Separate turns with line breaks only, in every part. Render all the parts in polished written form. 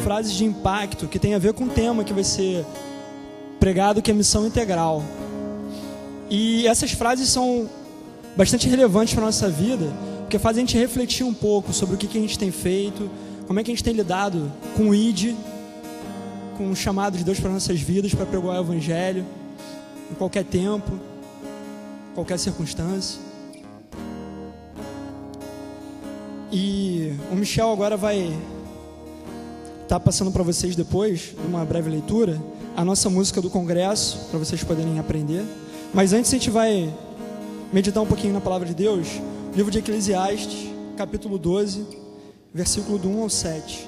frases de impacto que tem a ver com o tema que vai ser pregado, que é missão integral. E essas frases são bastante relevantes para a nossa vida, porque fazem a gente refletir um pouco sobre o que a gente tem feito, como é que a gente tem lidado com o ID, com o chamado de Deus para nossas vidas, para pregar o Evangelho, em qualquer tempo, qualquer circunstância. E o Michel agora vai estar passando para vocês, depois de uma breve leitura, a nossa música do congresso, para vocês poderem aprender. Mas antes a gente vai meditar um pouquinho na palavra de Deus, livro de Eclesiastes, capítulo 12, versículo do 1 ao 7.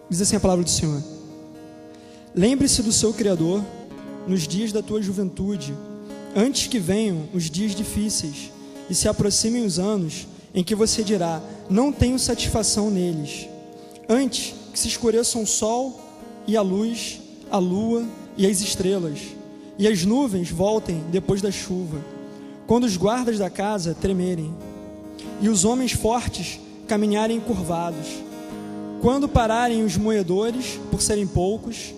Diz assim a palavra do Senhor: lembre-se do seu Criador nos dias da tua juventude, antes que venham os dias difíceis e se aproximem os anos em que você dirá: não tenho satisfação neles. Antes que se escureçam o sol e a luz, a lua e as estrelas, e as nuvens voltem depois da chuva, quando os guardas da casa tremerem, e os homens fortes caminharem encurvados, quando pararem os moedores por serem poucos,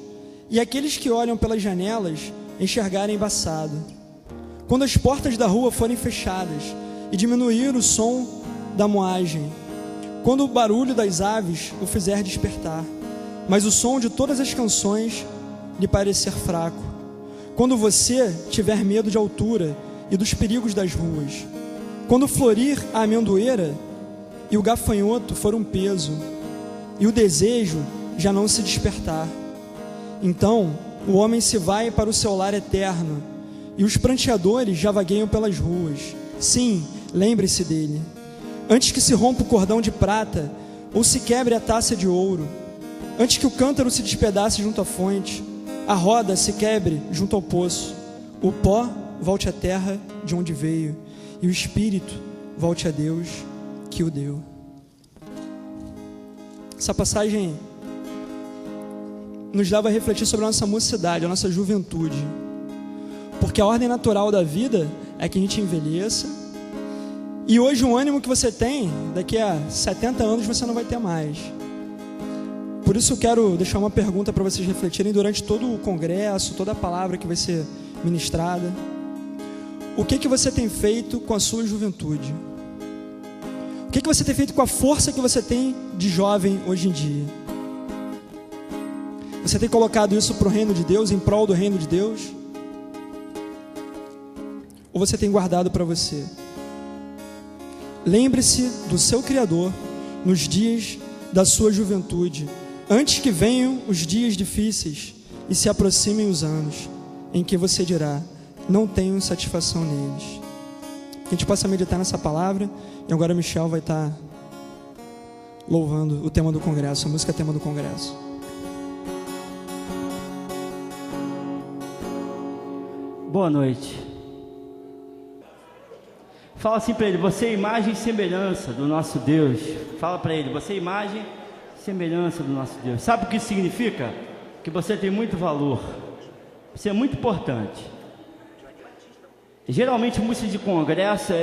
e aqueles que olham pelas janelas enxergarem embaçado, quando as portas da rua forem fechadas e diminuir o som da moagem, quando o barulho das aves o fizer despertar, mas o som de todas as canções lhe parecer fraco, quando você tiver medo de altura e dos perigos das ruas, quando florir a amendoeira e o gafanhoto for um peso, e o desejo já não se despertar, então o homem se vai para o seu lar eterno, e os pranteadores já vagueiam pelas ruas. Sim, lembre-se dele, antes que se rompa o cordão de prata, ou se quebre a taça de ouro, antes que o cântaro se despedace junto à fonte, a roda se quebre junto ao poço, o pó volte à terra de onde veio, e o espírito volte a Deus que o deu. Essa passagem nos leva a refletir sobre a nossa mocidade, a nossa juventude, porque a ordem natural da vida é que a gente envelheça, e hoje o ânimo que você tem, daqui a 70 anos você não vai ter mais. Por isso eu quero deixar uma pergunta para vocês refletirem durante todo o congresso, toda a palavra que vai ser ministrada. O que você tem feito com a sua juventude? O que você tem feito com a força que você tem de jovem hoje em dia? Você tem colocado isso para o reino de Deus, em prol do reino de Deus? Ou você tem guardado para você? Lembre-se do seu Criador nos dias da sua juventude, antes que venham os dias difíceis e se aproximem os anos em que você dirá: não tenho satisfação neles. Que a gente possa meditar nessa palavra. E agora o Michel vai estar louvando o tema do congresso, a música tema do congresso.
Boa noite. Fala assim para ele: você é imagem e semelhança do nosso Deus. Fala para ele: você é imagem e semelhança do nosso Deus. Sabe o que isso significa? Que você tem muito valor. Isso é muito importante. Geralmente músicas de congresso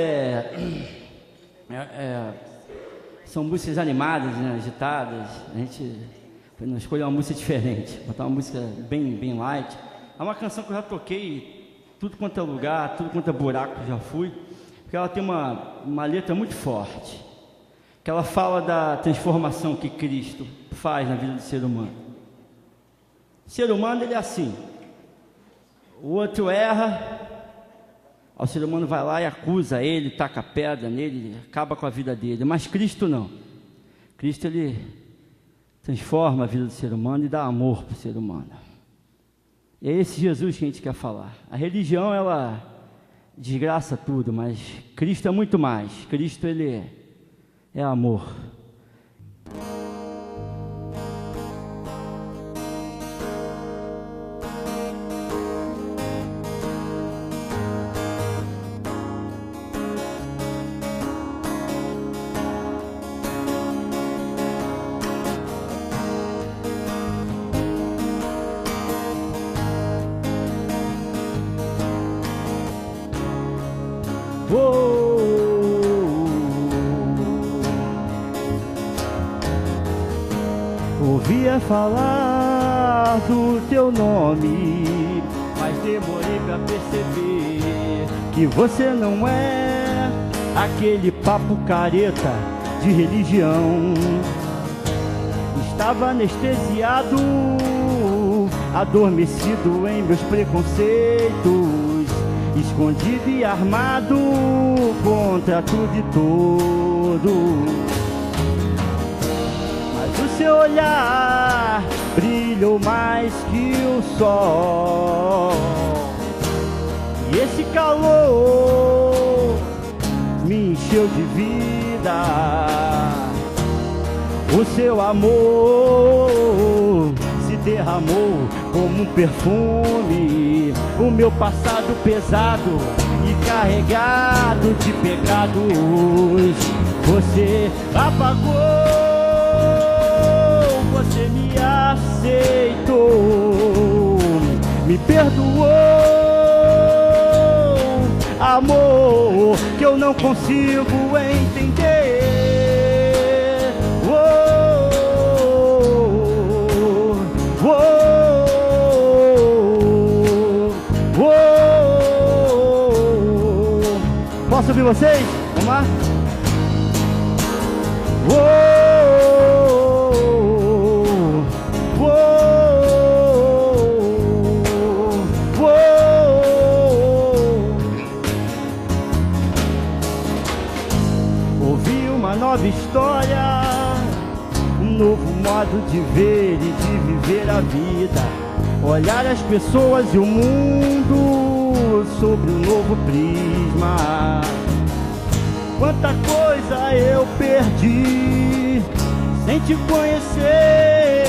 são músicas animadas, né, agitadas. A gente não escolheu uma música diferente, botar uma música bem light. É uma canção que eu já toquei tudo quanto é lugar, tudo quanto é buraco que já fui, porque ela tem uma letra muito forte, que ela fala da transformação que Cristo faz na vida do ser humano. O ser humano, ele é assim: o outro erra, o ser humano vai lá e acusa ele, taca pedra nele, acaba com a vida dele. Mas Cristo não. Cristo, ele transforma a vida do ser humano e dá amor para o ser humano. E é esse Jesus que a gente quer falar. A religião, ela desgraça tudo, mas Cristo é muito mais. Cristo, ele é amor. Ouvia falar do teu nome, mas demorei pra perceber que você não é aquele papo careta de religião. Estava anestesiado, adormecido em meus preconceitos, escondido e armado contra tudo e todos. Mas o seu olhar brilhou mais que o sol, e esse calor me encheu de vida. O seu amor se derramou como um perfume. O meu passado pesado e carregado de pecados você apagou. Você me aceitou, me perdoou. Amor que eu não consigo entender. Posso ouvir vocês? Vamos lá? Ouvi uma nova história, um novo modo de ver e de viver a vida, olhar as pessoas e o mundo sobre um novo prisma. Quanta coisa eu perdi sem te conhecer.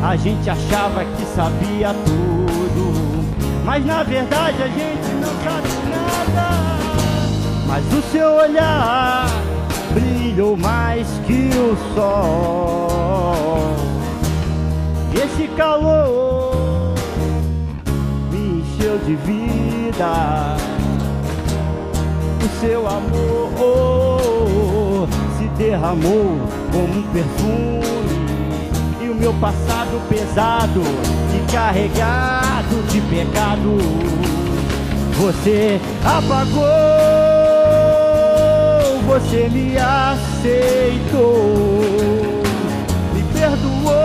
A gente achava que sabia tudo, mas na verdade a gente não sabe nada. Mas o seu olhar brilhou mais que o sol, e esse calor me encheu de vida. O seu amor se derramou como um perfume, e o meu passado pesado e carregado de pecado você apagou. Você me aceitou, me perdoou.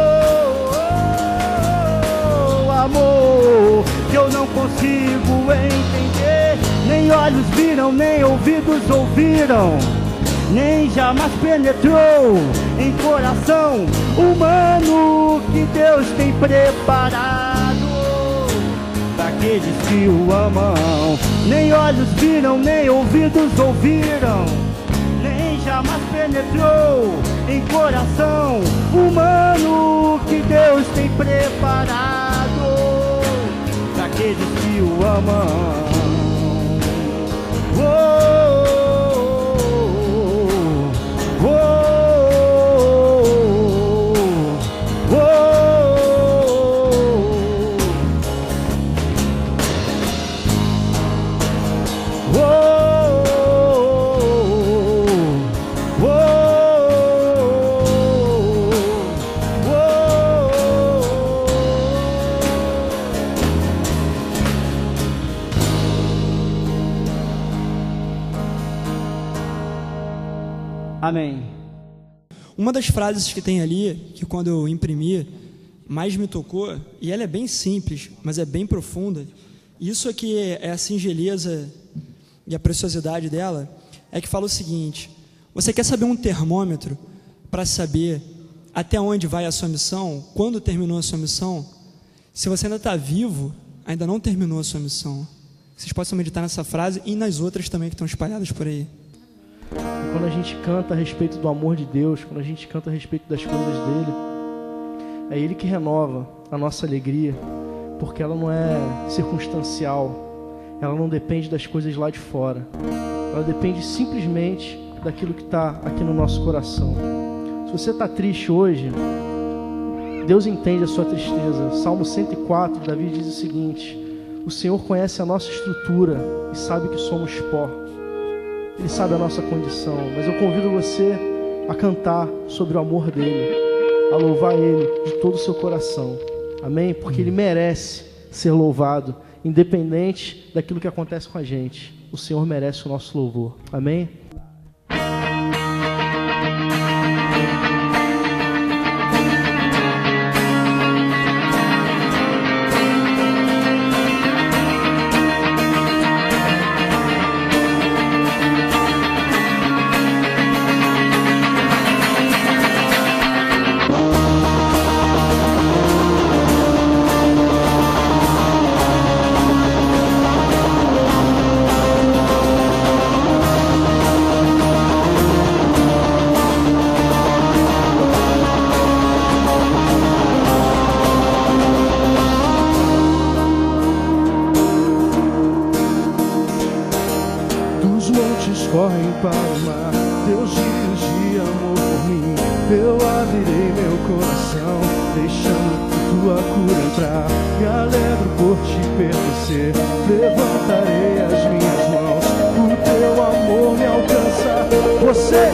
Amor que eu não consigo entender. Nem olhos viram, nem ouvidos ouviram, nem jamais penetrou em coração humano que Deus tem preparado para aqueles que o amam. Nem olhos viram, nem ouvidos ouviram, nem jamais penetrou em coração humano que Deus tem preparado para aqueles que o amam. Amém.
Uma das frases que tem ali, que quando eu imprimi, mais me tocou, e ela é bem simples, mas é bem profunda. Isso aqui é a singeleza e a preciosidade dela, é que fala o seguinte: você quer saber um termômetro para saber até onde vai a sua missão, quando terminou a sua missão? Se você ainda está vivo, ainda não terminou a sua missão. Vocês possam meditar nessa frase e nas outras também que estão espalhadas por aí.
Quando a gente canta a respeito do amor de Deus, quando a gente canta a respeito das coisas dele, é Ele que renova a nossa alegria, porque ela não é circunstancial, ela não depende das coisas lá de fora, ela depende simplesmente daquilo que está aqui no nosso coração. Se você está triste hoje, Deus entende a sua tristeza. Salmo 104, Davi diz o seguinte: o Senhor conhece a nossa estrutura e sabe que somos pó. Ele sabe a nossa condição, mas eu convido você a cantar sobre o amor dele, a louvar Ele de todo o seu coração. Amém? Porque Ele merece ser louvado, independente daquilo que acontece com a gente. O Senhor merece o nosso louvor. Amém?
Correm para o mar, teus rios de amor por mim. Eu abrirei meu coração, deixando tua cura entrar. Me alegro por te pertencer, levantarei as minhas mãos. O teu amor me alcança, você.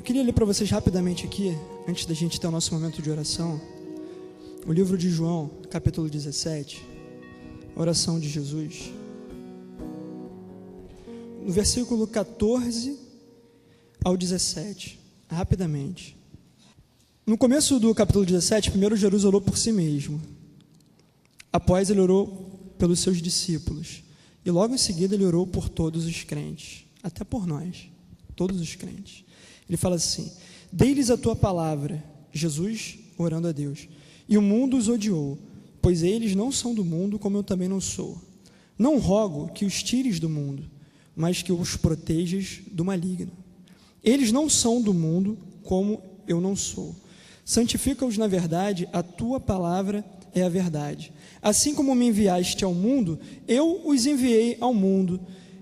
Eu queria ler para vocês rapidamente aqui, antes da gente ter o nosso momento de oração, o livro de João, capítulo 17, a oração de Jesus. No versículo 14 ao 17, rapidamente. No começo do capítulo 17, primeiro Jesus orou por si mesmo. Após ele orou pelos seus discípulos. E logo em seguida ele orou por todos os crentes, até por nós, todos os crentes. Ele fala assim: dei-lhes a tua palavra, Jesus orando a Deus, e o mundo os odiou, pois eles não são do mundo, como eu também não sou. Não rogo que os tires do mundo, mas que os protejas do maligno. Eles não são do mundo, como eu não sou. Santifica-os na verdade, a tua palavra é a verdade. Assim como me enviaste ao mundo, eu os enviei ao mundo.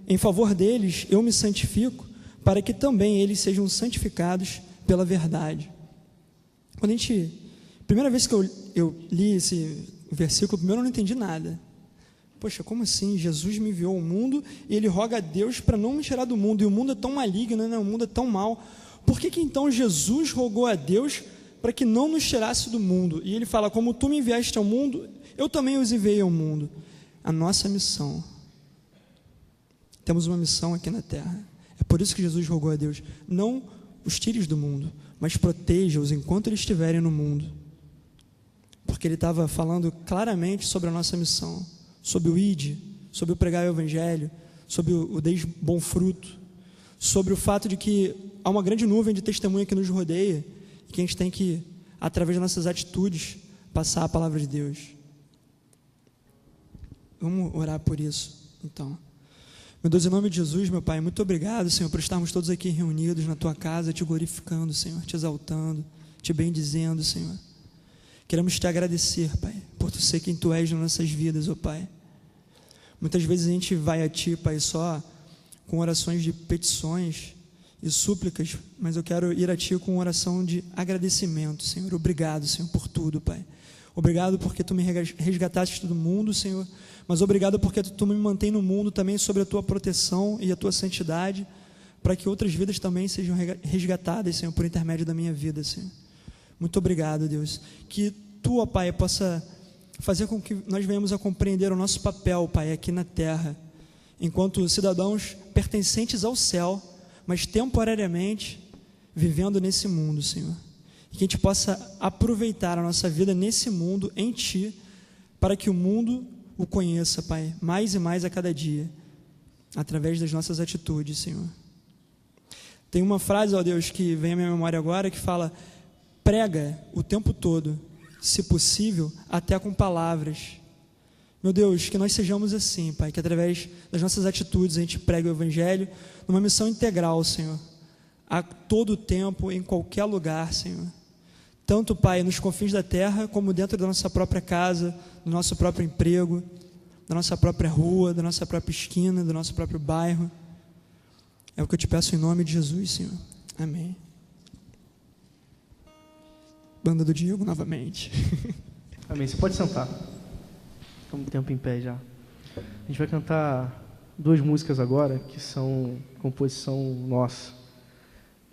Em favor deles eu me santifico, para que também eles sejam santificados pela verdade. Quando primeira vez que eu li esse versículo, primeiro eu não entendi nada. Poxa, como assim? Jesus me enviou ao mundo e ele roga a Deus para não me tirar do mundo, e o mundo é tão maligno, né? O mundo é tão mal. Por que então Jesus rogou a Deus para que não nos tirasse do mundo? E ele fala: como tu me enviaste ao mundo, eu também os enviei ao mundo. A nossa missão. Temos uma missão aqui na terra. É por isso que Jesus rogou a Deus: não os tires do mundo, mas proteja-os enquanto eles estiverem no mundo. Porque ele estava falando claramente sobre a nossa missão, sobre o ID, sobre o pregar o evangelho, sobre o deis bom fruto, sobre o fato de que há uma grande nuvem de testemunha que nos rodeia, e que a gente tem que, através das nossas atitudes, passar a palavra de Deus. Vamos orar por isso, então. Meu Deus, em nome de Jesus, meu Pai, muito obrigado, Senhor, por estarmos todos aqui reunidos na Tua casa, Te glorificando, Senhor, Te exaltando, Te bendizendo, Senhor. Queremos Te agradecer, Pai, por Tu ser quem Tu és nas nossas vidas, ó Pai. Muitas vezes a gente vai a Ti, Pai, só com orações de petições e súplicas, mas eu quero ir a Ti com oração de agradecimento, Senhor. Obrigado, Senhor, por tudo, Pai. Obrigado porque Tu me resgataste do mundo, Senhor, mas obrigado porque Tu me mantém no mundo também sob a Tua proteção e a Tua santidade, para que outras vidas também sejam resgatadas, Senhor, por intermédio da minha vida, Senhor. Muito obrigado, Deus. Que Tu, ó Pai, possa fazer com que nós venhamos a compreender o nosso papel, Pai, aqui na terra, enquanto cidadãos pertencentes ao céu, mas temporariamente vivendo nesse mundo, Senhor. E que a gente possa aproveitar a nossa vida nesse mundo, em Ti, para que o mundo o conheça, Pai, mais e mais a cada dia, através das nossas atitudes, Senhor. Tem uma frase, ó Deus, que vem à minha memória agora, que fala: prega o tempo todo, se possível, até com palavras. Meu Deus, que nós sejamos assim, Pai, que através das nossas atitudes a gente pregue o Evangelho numa missão integral, Senhor, a todo tempo, em qualquer lugar, Senhor. Tanto, Pai, nos confins da terra, como dentro da nossa própria casa, do nosso próprio emprego, da nossa própria rua, da nossa própria esquina, do nosso próprio bairro. É o que eu te peço em nome de Jesus, Senhor. Amém. Banda do Diego novamente.
Amém. Você pode sentar. Ficamos um tempo em pé já. A gente vai cantar 2 músicas agora, que são composição nossa.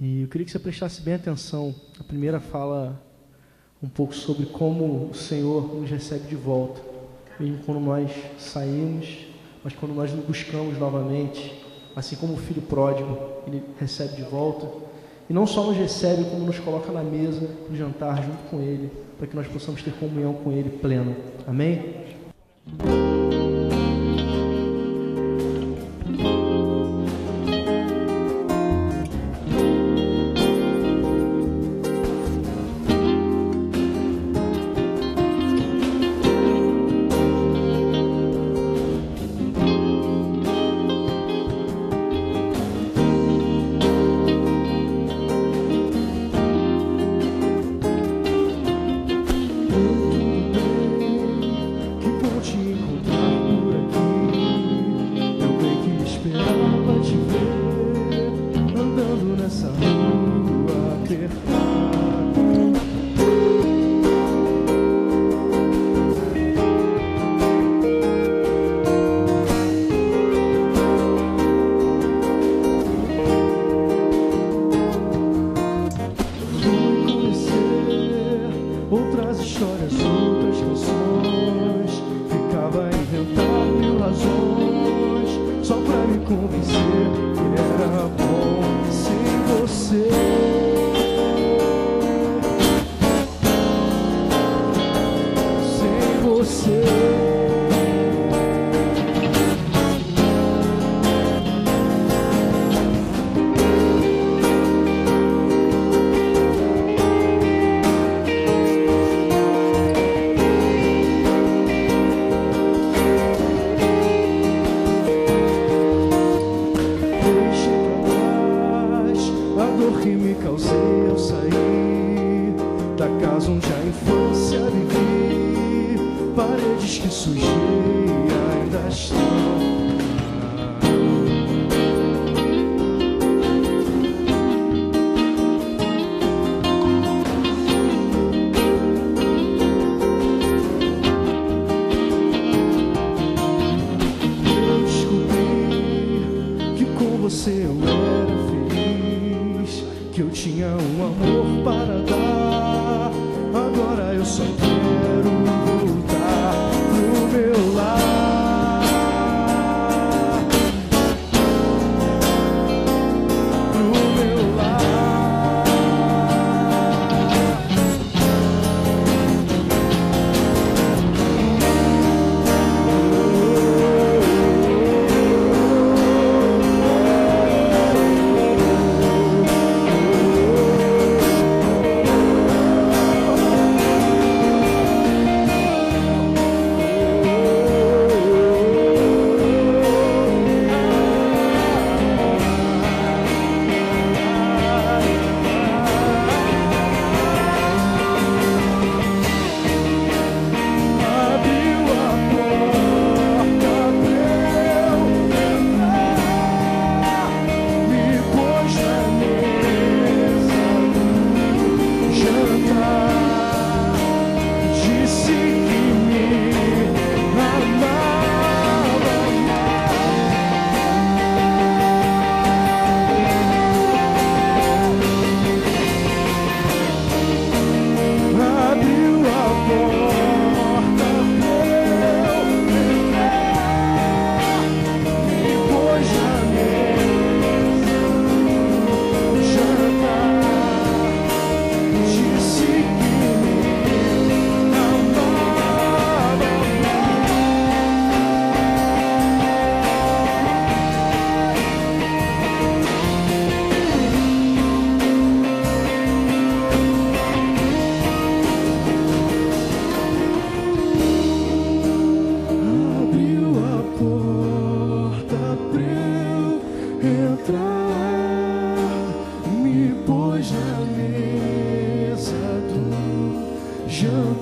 E eu queria que você prestasse bem atenção. A primeira fala um pouco sobre como o Senhor nos recebe de volta. Mesmo quando nós saímos, mas quando nós nos buscamos novamente, assim como o filho pródigo, ele recebe de volta. E não só nos recebe, como nos coloca na mesa para o jantar junto com Ele, para que nós possamos ter comunhão com Ele plena. Amém?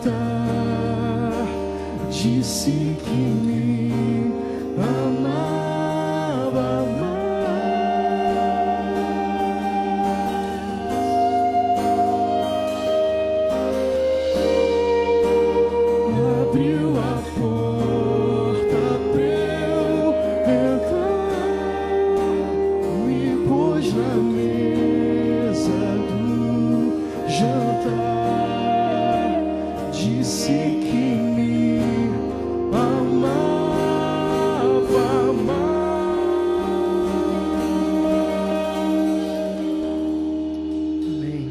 cantar, disse que me amava mais. Abriu a porta pra eu entrar, me pôs na mesa do jantar, disse que me amava mais.
Amém.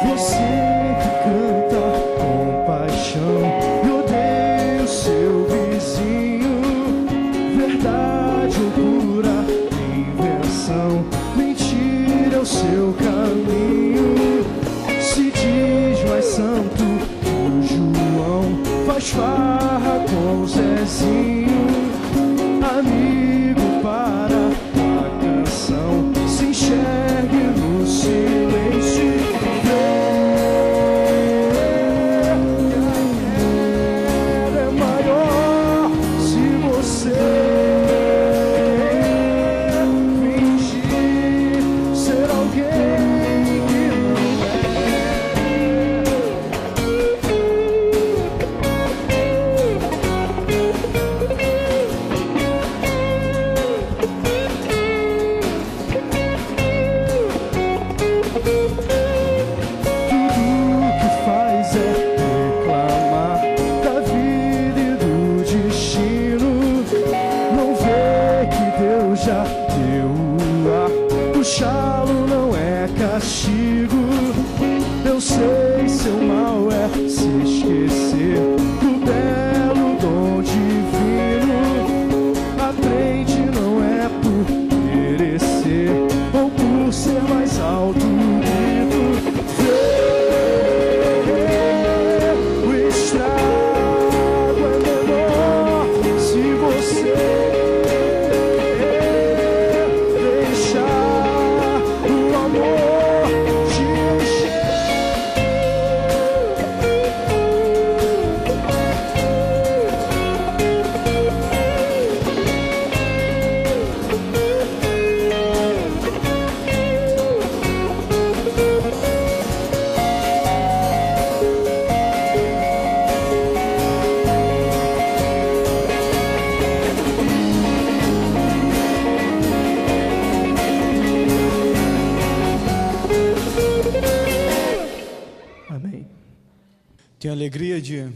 Você que canta com paixão e odeia o seu vizinho, verdade ou pura invenção, mentira é o seu caminho. Se diz mais santo que o João, faz farra com o Zezinho, amigo para a canção, se enxergue no silêncio. É maior se você fingir ser alguém que não tudo que faz é reclamar da vida e do destino. Não vê que Deus já deu o ar, puxá-lo não é castigo. Eu sei, seu mal é se esquecer do belo dom divino. Aprende, não é por merecer ou por ser mais alto. O estrago é menor se você deixar o amor te encher. Amém.
Tenho a alegria de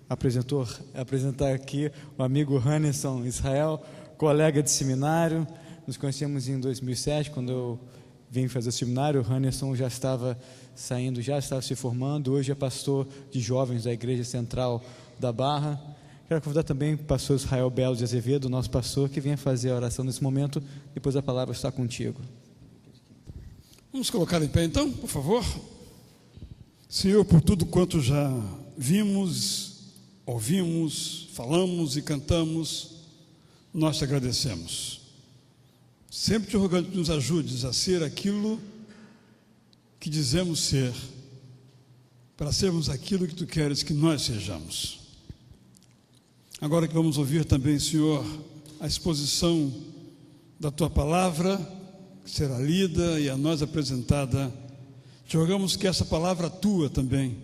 apresentar aqui o amigo Hannerson Israel, colega de seminário. Nos conhecemos em 2007, quando eu vim fazer o seminário. O Hannerson já estava saindo, já estava se formando. Hoje é pastor de jovens da Igreja Central da Barra. Quero convidar também o pastor Israel Belo de Azevedo, nosso pastor, que venha fazer a oração nesse momento. Depois a palavra está contigo.
Vamos colocar em pé então, por favor. Senhor, por tudo quanto já vimos, ouvimos, falamos e cantamos, nós te agradecemos. Sempre te rogando que nos ajudes a ser aquilo que dizemos ser, para sermos aquilo que tu queres que nós sejamos. Agora que vamos ouvir também, Senhor, a exposição da tua palavra, que será lida e a nós apresentada, te rogamos que essa palavra tua também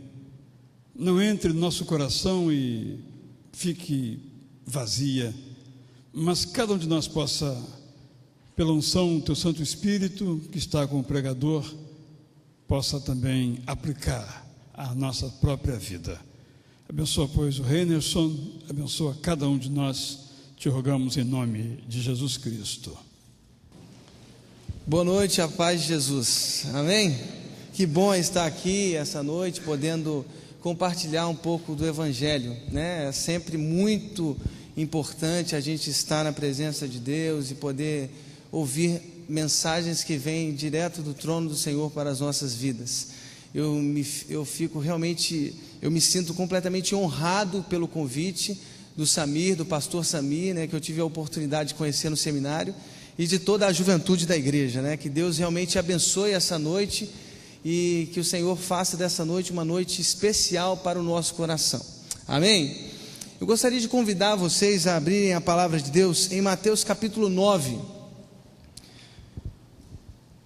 não entre no nosso coração e fique vazia, mas cada um de nós possa, pela unção do teu Santo Espírito, que está com o pregador, possa também aplicar à nossa própria vida. Abençoa, pois, o Hannerson, abençoa cada um de nós, te rogamos em nome de Jesus Cristo.
Boa noite, a paz de Jesus, amém? Que bom estar aqui essa noite, podendo compartilhar um pouco do Evangelho, né? É sempre muito importante a gente estar na presença de Deus e poder ouvir mensagens que vêm direto do trono do Senhor para as nossas vidas. Eu fico realmente, eu me sinto completamente honrado pelo convite do Samir, do pastor Samir, né, que eu tive a oportunidade de conhecer no seminário, e de toda a juventude da igreja, né, que Deus realmente abençoe essa noite e que o Senhor faça dessa noite uma noite especial para o nosso coração, amém? Eu gostaria de convidar vocês a abrirem a palavra de Deus em Mateus capítulo 9.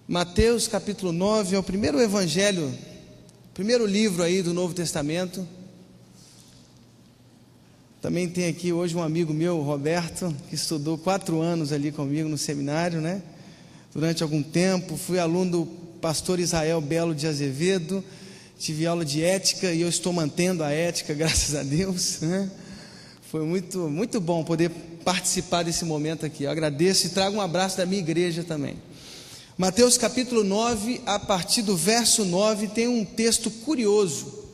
Mateus capítulo 9 é o primeiro evangelho, primeiro livro aí do Novo Testamento. Também tem aqui hoje um amigo meu, Roberto, que estudou 4 anos ali comigo no seminário, né? Durante algum tempo, fui aluno do pastor Israel Belo de Azevedo, tive aula de ética e eu estou mantendo a ética, graças a Deus, né? Foi muito, muito bom poder participar desse momento aqui. Eu agradeço e trago um abraço da minha igreja também. Mateus capítulo 9, a partir do verso 9, tem um texto curioso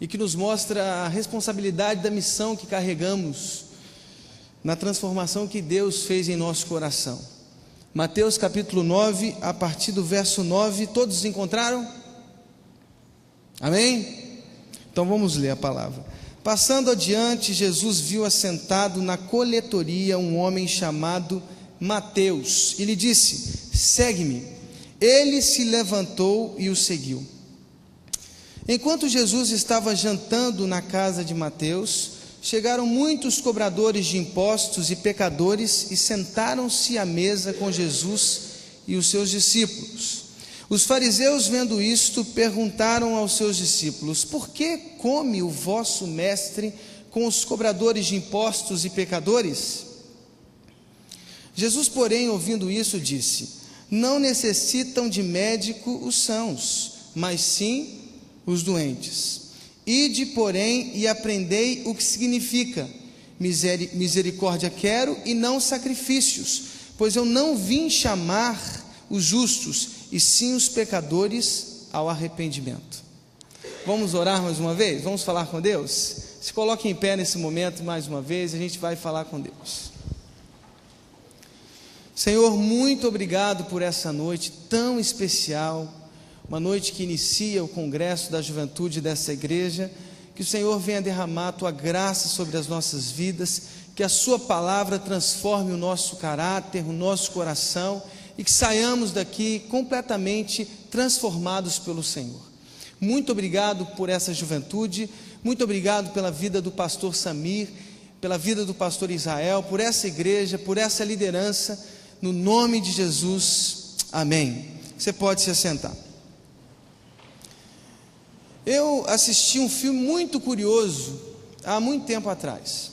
e que nos mostra a responsabilidade da missão que carregamos na transformação que Deus fez em nosso coração. Mateus capítulo 9, a partir do verso 9, todos encontraram? Amém? Então vamos ler a palavra. Passando adiante, Jesus viu assentado na coletoria um homem chamado Mateus e lhe disse: segue-me. Ele se levantou e o seguiu. Enquanto Jesus estava jantando na casa de Mateus, chegaram muitos cobradores de impostos e pecadores e sentaram-se à mesa com Jesus e os seus discípulos. Os fariseus, vendo isto, perguntaram aos seus discípulos: por que come o vosso mestre com os cobradores de impostos e pecadores? Jesus, porém, ouvindo isso, disse: não necessitam de médico os sãos, mas sim os doentes. Ide, porém, e aprendei o que significa: misericórdia quero e não sacrifícios, pois eu não vim chamar os justos, e sim os pecadores ao arrependimento. Vamos orar mais uma vez? Vamos falar com Deus? Se coloque em pé nesse momento mais uma vez, a gente vai falar com Deus. Senhor, muito obrigado por essa noite tão especial, uma noite que inicia o congresso da juventude dessa igreja. Que o Senhor venha derramar a tua graça sobre as nossas vidas, que a sua palavra transforme o nosso caráter, o nosso coração, e que saiamos daqui completamente transformados pelo Senhor. Muito obrigado por essa juventude, muito obrigado pela vida do pastor Samir, pela vida do pastor Israel, por essa igreja, por essa liderança, no nome de Jesus, amém. Você pode se assentar. Eu assisti um filme muito curioso há muito tempo atrás.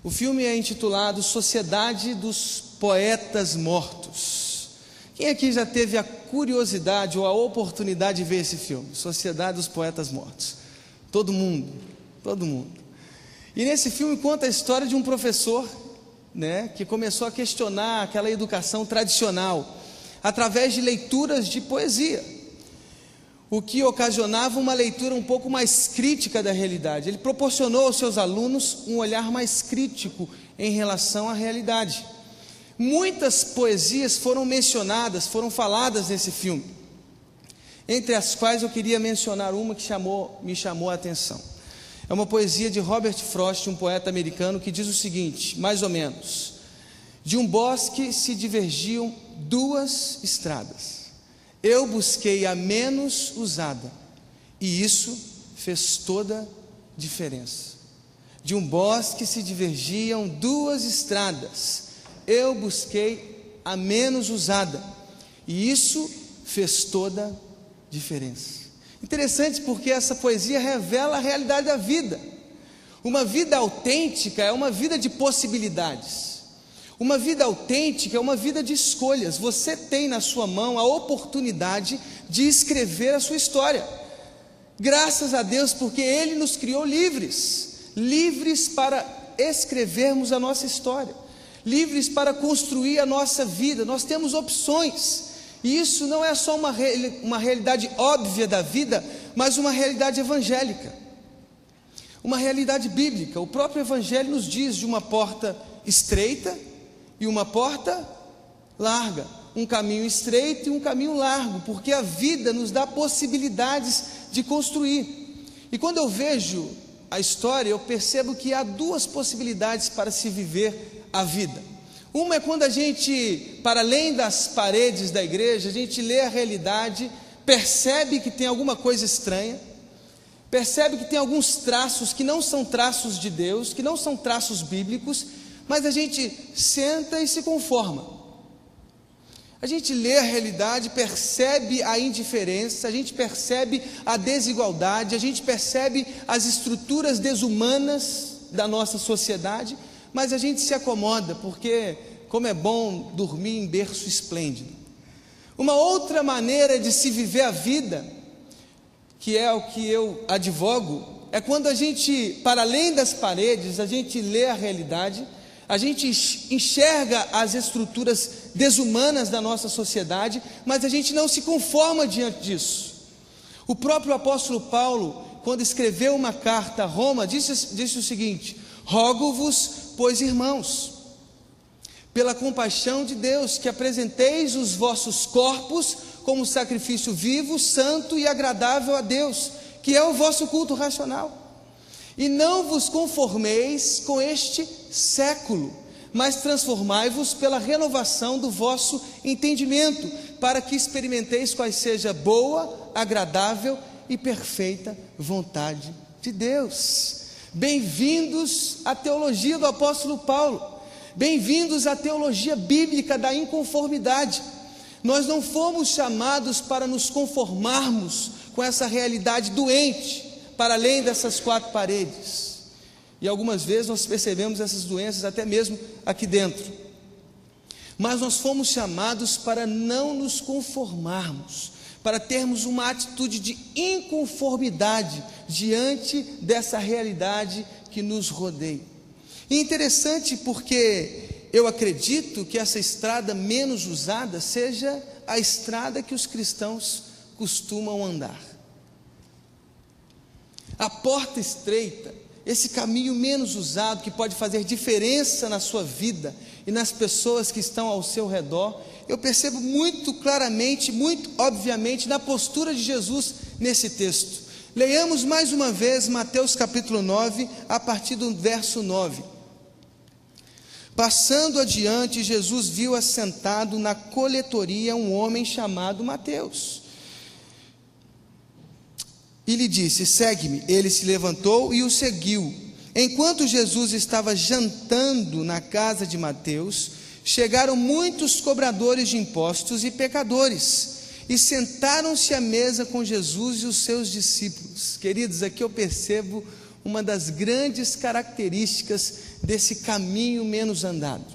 O filme é intitulado Sociedade dos Poetas Mortos. Quem aqui já teve a curiosidade ou a oportunidade de ver esse filme? Sociedade dos Poetas Mortos. Todo mundo, todo mundo. E nesse filme conta a história de um professor, né, que começou a questionar aquela educação tradicional através de leituras de poesia, o que ocasionava uma leitura um pouco mais crítica da realidade. Ele proporcionou aos seus alunos um olhar mais crítico em relação à realidade. Muitas poesias foram mencionadas, foram faladas nesse filme, entre as quais eu queria mencionar uma que me chamou a atenção. É uma poesia de Robert Frost, um poeta americano, que diz o seguinte, mais ou menos: de um bosque se divergiam 2 estradas. Eu busquei a menos usada, e isso fez toda a diferença. De um bosque se divergiam 2 estradas. Eu busquei a menos usada, e isso fez toda a diferença. Interessante, porque essa poesia revela a realidade da vida. Uma vida autêntica é uma vida de possibilidades. Uma vida autêntica é uma vida de escolhas. Você tem na sua mão a oportunidade de escrever a sua história. Graças a Deus, porque Ele nos criou livres para escrevermos a nossa história, livres para construir a nossa vida. Nós temos opções, e isso não é só uma realidade óbvia da vida, mas uma realidade evangélica, uma realidade bíblica. O próprio Evangelho nos diz de uma porta estreita e uma porta larga, um caminho estreito e um caminho largo, porque a vida nos dá possibilidades de construir. E quando eu vejo a história, eu percebo que há duas possibilidades para se viver a vida. Uma é quando a gente, para além das paredes da igreja, a gente lê a realidade, percebe que tem alguma coisa estranha, percebe que tem alguns traços que não são traços de Deus, que não são traços bíblicos, mas a gente senta e se conforma. A gente lê a realidade, percebe a indiferença, a gente percebe a desigualdade, a gente percebe as estruturas desumanas da nossa sociedade, mas a gente se acomoda, porque como é bom dormir em berço esplêndido. Uma outra maneira de se viver a vida, que é o que eu advogo, é quando a gente, para além das paredes, a gente lê a realidade, a gente enxerga as estruturas desumanas da nossa sociedade, mas a gente não se conforma diante disso. O próprio apóstolo Paulo, quando escreveu uma carta a Roma, disse o seguinte: rogo-vos, pois, irmãos, pela compaixão de Deus, que apresenteis os vossos corpos como sacrifício vivo, santo e agradável a Deus, que é o vosso culto racional. E não vos conformeis com este século, mas transformai-vos pela renovação do vosso entendimento, para que experimenteis quais seja a boa, agradável e perfeita vontade de Deus. Bem-vindos à teologia do apóstolo Paulo, bem-vindos à teologia bíblica da inconformidade. Nós não fomos chamados para nos conformarmos com essa realidade doente, para além dessas quatro paredes. E algumas vezes nós percebemos essas doenças até mesmo aqui dentro. Mas nós fomos chamados para não nos conformarmos, para termos uma atitude de inconformidade diante dessa realidade que nos rodeia. E interessante porque eu acredito que essa estrada menos usada seja a estrada que os cristãos costumam andar. A porta estreita, esse caminho menos usado, que pode fazer diferença na sua vida e nas pessoas que estão ao seu redor, eu percebo muito claramente, muito obviamente, na postura de Jesus nesse texto. Leiamos mais uma vez Mateus capítulo 9, a partir do verso 9. Passando adiante, Jesus viu assentado na coletoria um homem chamado Mateus, e lhe disse: segue-me. Ele se levantou e o seguiu. Enquanto Jesus estava jantando na casa de Mateus, chegaram muitos cobradores de impostos e pecadores, e sentaram-se à mesa com Jesus e os seus discípulos. Queridos, aqui eu percebo uma das grandes características desse caminho menos andado,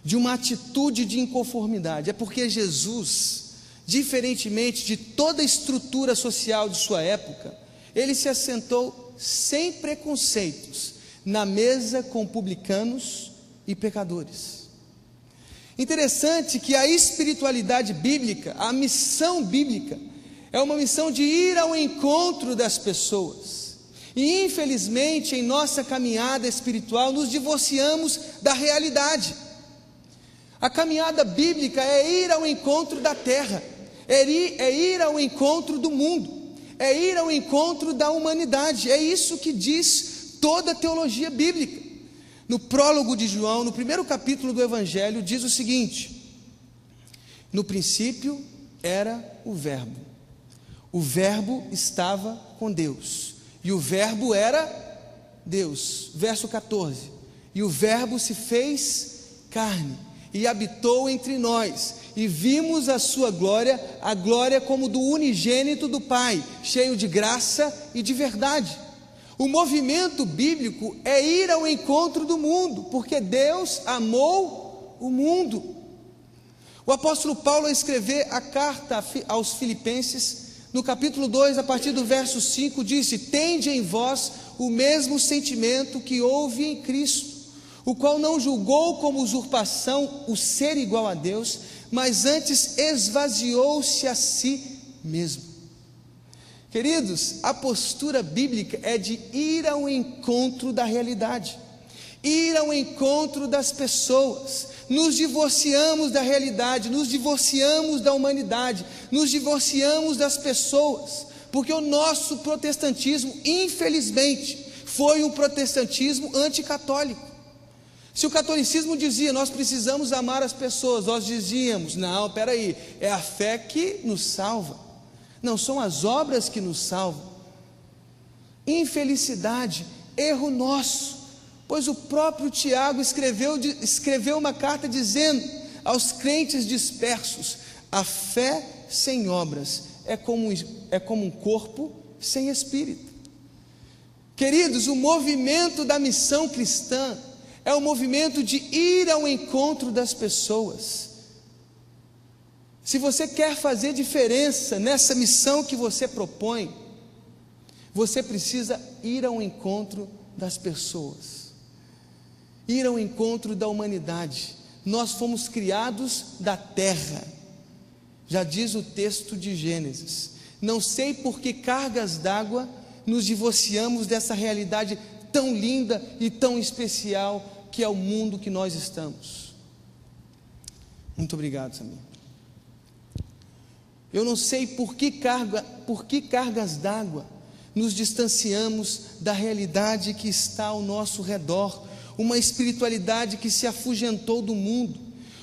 de uma atitude de inconformidade. É porque Jesus, diferentemente de toda a estrutura social de sua época, ele se assentou sem preconceitos na mesa com publicanos e pecadores. Interessante que a espiritualidade bíblica, a missão bíblica, é uma missão de ir ao encontro das pessoas. E infelizmente em nossa caminhada espiritual nos divorciamos da realidade. A caminhada bíblica é ir ao encontro da terra, é ir ao encontro do mundo, é ir ao encontro da humanidade. É isso que diz toda a teologia bíblica. No prólogo de João, no primeiro capítulo do Evangelho, diz o seguinte: no princípio era o Verbo estava com Deus, e o Verbo era Deus. Verso 14: e o Verbo se fez carne e habitou entre nós, e vimos a sua glória, a glória como do unigênito do Pai, cheio de graça e de verdade. O movimento bíblico é ir ao encontro do mundo, porque Deus amou o mundo. O apóstolo Paulo, ao escrever a carta aos Filipenses, no capítulo 2, a partir do verso 5, disse: tende em vós o mesmo sentimento que houve em Cristo, o qual não julgou como usurpação o ser igual a Deus, mas antes esvaziou-se a si mesmo. Queridos, a postura bíblica é de ir ao encontro da realidade, ir ao encontro das pessoas. Nos divorciamos da realidade, nos divorciamos da humanidade, nos divorciamos das pessoas, porque o nosso protestantismo, infelizmente, foi um protestantismo anticatólico. Se o catolicismo dizia, nós precisamos amar as pessoas, nós dizíamos, não, peraí, é a fé que nos salva, não são as obras que nos salvam. Infelicidade, erro nosso, pois o próprio Tiago escreveu uma carta dizendo aos crentes dispersos: a fé sem obras é como um corpo sem espírito. Queridos, o movimento da missão cristã é o movimento de ir ao encontro das pessoas. Se você quer fazer diferença nessa missão que você propõe, você precisa ir ao encontro das pessoas, ir ao encontro da humanidade. Nós fomos criados da terra, já diz o texto de Gênesis. Não sei por que cargas d'água nos divorciamos dessa realidade tão linda e tão especial que é o mundo que nós estamos. Muito obrigado, Samir. Eu não sei por que cargas d'água nos distanciamos da realidade que está ao nosso redor, uma espiritualidade que se afugentou do mundo,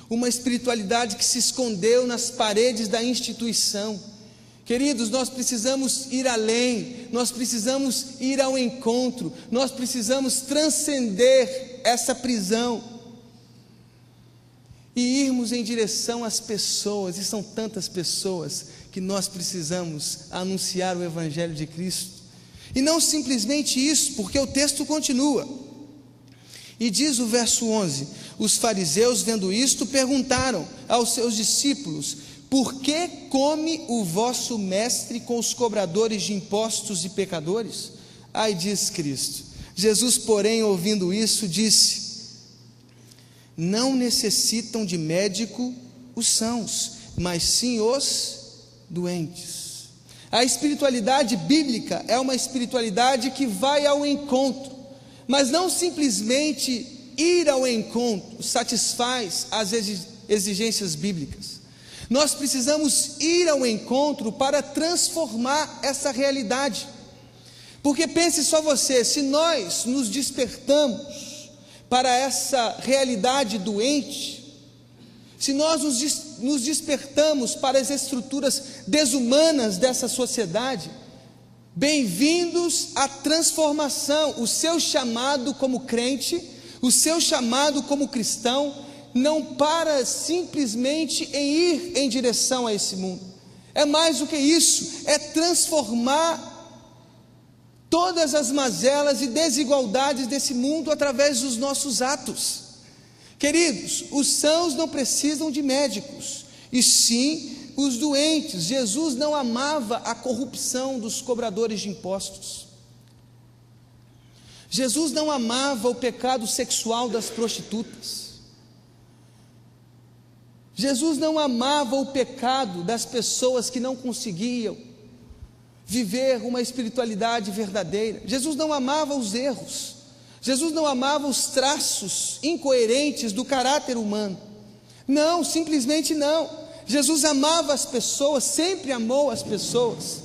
uma espiritualidade que se escondeu nas paredes da instituição. Queridos, nós precisamos ir além, nós precisamos ir ao encontro, nós precisamos transcender essa prisão e irmos em direção às pessoas, e são tantas pessoas que nós precisamos anunciar o Evangelho de Cristo. E não simplesmente isso, porque o texto continua, e diz o verso 11: os fariseus, vendo isto, perguntaram aos seus discípulos: por que come o vosso mestre com os cobradores de impostos e pecadores? Ai, diz Cristo. Jesus, porém, ouvindo isso, disse: não necessitam de médico os sãos, mas sim os doentes. A espiritualidade bíblica é uma espiritualidade que vai ao encontro, mas não simplesmente ir ao encontro satisfaz as exigências bíblicas. Nós precisamos ir ao encontro para transformar essa realidade. Porque pense só você, se nós nos despertamos para essa realidade doente, se nós nos despertamos para as estruturas desumanas dessa sociedade, bem-vindos à transformação. O seu chamado como crente, o seu chamado como cristão, não para simplesmente em ir em direção a esse mundo. É mais do que isso, é transformar todas as mazelas e desigualdades desse mundo através dos nossos atos. Queridos, os sãos não precisam de médicos, e sim os doentes. Jesus não amava a corrupção dos cobradores de impostos. Jesus não amava o pecado sexual das prostitutas. Jesus não amava o pecado das pessoas que não conseguiam viver uma espiritualidade verdadeira. Jesus não amava os erros. Jesus não amava os traços incoerentes do caráter humano. Não, simplesmente não. Jesus amava as pessoas, sempre amou as pessoas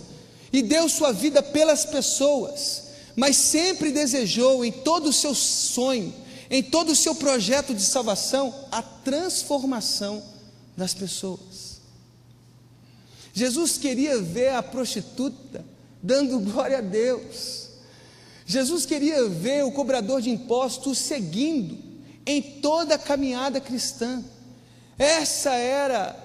e deu sua vida pelas pessoas, mas sempre desejou em todo o seu sonho, em todo o seu projeto de salvação, a transformação das pessoas. Jesus queria ver a prostituta dando glória a Deus. Jesus queria ver o cobrador de impostos seguindo em toda a caminhada cristã. Esse era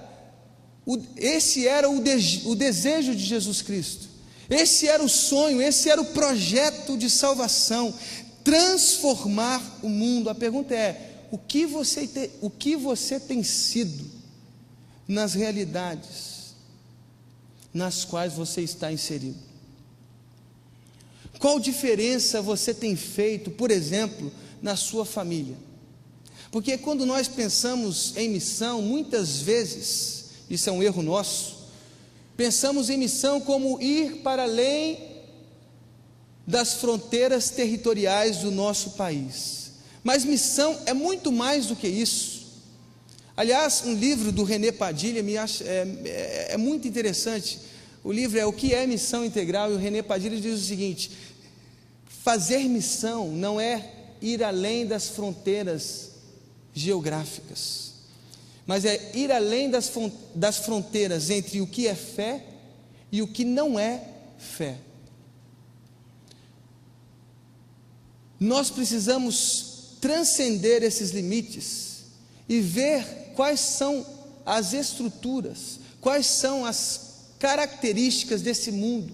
o desejo de Jesus Cristo. Esse era o sonho, esse era o projeto de salvação, transformar o mundo. A pergunta é: o que você tem sido nas realidades nas quais você está inserido? Qual diferença você tem feito, por exemplo, na sua família? Porque quando nós pensamos em missão, muitas vezes, isso é um erro nosso, pensamos em missão como ir para além das fronteiras territoriais do nosso país. Mas missão é muito mais do que isso. Aliás, um livro do René Padilha é muito interessante. O livro é O que é Missão Integral, e o René Padilha diz o seguinte: fazer missão não é ir além das fronteiras geográficas, mas é ir além das fronteiras entre o que é fé e o que não é fé. Nós precisamos transcender esses limites e ver quais são as estruturas, quais são as características desse mundo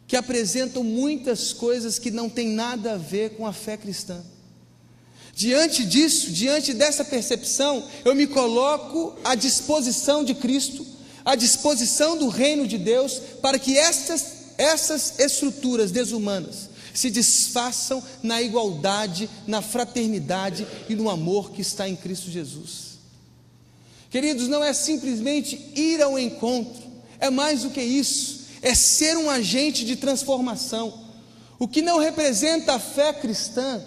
que apresentam muitas coisas que não têm nada a ver com a fé cristã. Diante disso, diante dessa percepção, eu me coloco à disposição de Cristo, à disposição do reino de Deus, para que essas estruturas desumanas se desfaçam na igualdade, na fraternidade e no amor que está em Cristo Jesus. Queridos, não é simplesmente ir ao encontro, é mais do que isso, é ser um agente de transformação. O que não representa a fé cristã,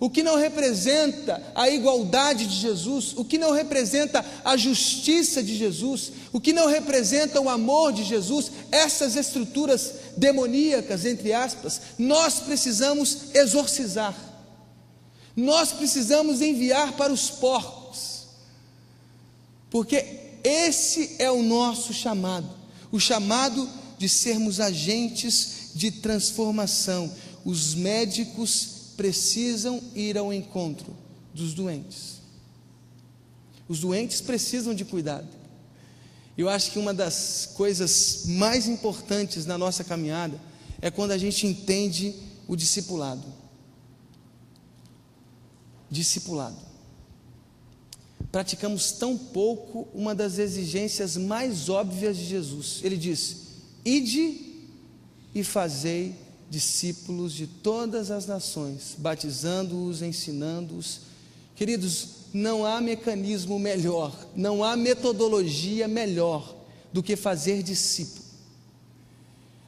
o que não representa a igualdade de Jesus, o que não representa a justiça de Jesus, o que não representa o amor de Jesus, essas estruturas demoníacas, entre aspas, nós precisamos exorcizar, nós precisamos enviar para os porcos, porque esse é o nosso chamado, o chamado de sermos agentes de transformação. Os médicos precisam ir ao encontro dos doentes. Os doentes precisam de cuidado. Eu acho que uma das coisas mais importantes na nossa caminhada é quando a gente entende o discipulado. Discipulado. Praticamos tão pouco uma das exigências mais óbvias de Jesus. Ele diz: ide e fazei discípulos de todas as nações, batizando-os, ensinando-os. Queridos, não há mecanismo melhor, não há metodologia melhor do que fazer discípulo.